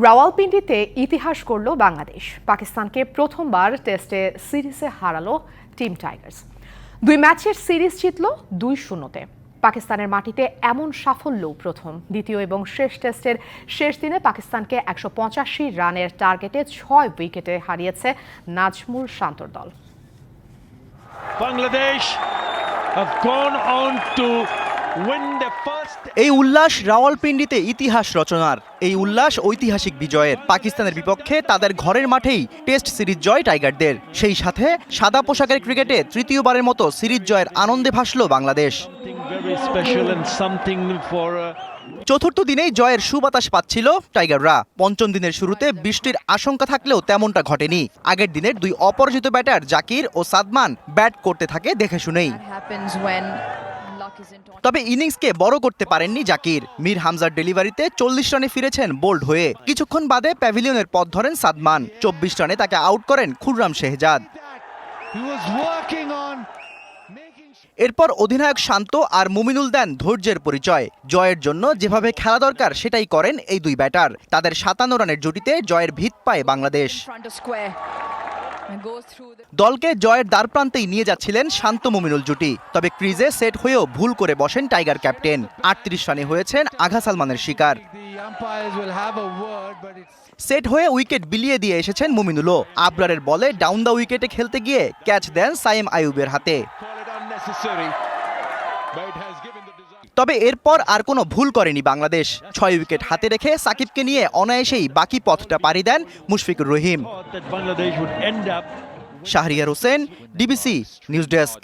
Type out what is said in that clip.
রাওয়ালপিন্ডিতে ইতিহাস করল বাংলাদেশ। পাকিস্তানকে প্রথমবার টেস্টে সিরিজে হারালো টিম টাইগার্স। 2 ম্যাচের সিরিজ জিতল 2-0-তে। পাকিস্তানের মাটিতে এমন সাফল্যও প্রথম। দ্বিতীয় এবং শেষ টেস্টের শেষ দিনে পাকিস্তানকে 185 রানের টার্গেটে 6 উইকেটে হারিয়েছে নাজমুল শান্তর দল। Bangladesh have gone on to win the first. এই উল্লাস রাওয়ালপিন্ডিতে ইতিহাস রচনার। এই উল্লাস ঐতিহাসিক বিজয়ের। পাকিস্তানের বিপক্ষে তাদের ঘরের মাঠেই টেস্ট সিরিজ জয় টাইগারদের। সেই সাথে সাদা পোশাকের ক্রিকেটে তৃতীয়বারের মতো সিরিজ জয়ের আনন্দে ভাসল বাংলাদেশ। চতুর্থ দিনেই জয়ের সুবাতাস পাচ্ছিল টাইগাররা। পঞ্চম দিনের শুরুতে বৃষ্টির আশঙ্কা থাকলেও তেমনটা ঘটেনি। আগের দিনের 2 অপরাজিত ব্যাটার জাকির ও সাদমান ব্যাট করতে থাকে দেখে শুনেই। তবে ইনিংসকে বড় করতে পারেননি জাকির। মীর হামজার ডেলিভারিতে 40 রানে ফিরেছেন বোল্ড হয়ে। কিছুক্ষণ বাদে প্যাভিলিয়নের পথ ধরেন সাদমান। 24 রানে তাকে আউট করেন খুররাম শেহজাদ। এরপর অধিনায়ক শান্ত আর মুমিনুল দেন ধৈর্যের পরিচয়। জয়ের জন্য যেভাবে খেলা দরকার সেটাই করেন এই 2 ব্যাটার। তাদের 57 রানের জুটিতে জয়ের ভিত পায় বাংলাদেশ। দলকে জয়ের দ্বারপ্রান্তেই নিয়ে যাচ্ছিলেন শান্ত মুমিনুল জুটি। তবে ক্রিজে সেট হয়েও ভুল করে বসেন টাইগার ক্যাপ্টেন। 38 রানে হয়েছেন আঘা সালমানের শিকার। সেট হয়ে উইকেট বিলিয়ে দিয়ে এসেছেন মুমিনুলও। আবরারের বলে ডাউন দ্য উইকেটে খেলতে গিয়ে ক্যাচ দেন সাইম আইয়ুবের হাতে। তবে এরপর আর কোনো ভুল করেনি বাংলাদেশ। 6 উইকেট হাতে রেখে সাকিবকে নিয়ে অনায়াসেই বাকি পথটা পাড়ি দেন Mushfiqur Rahim. Shahriar Hossain, DBC news desk.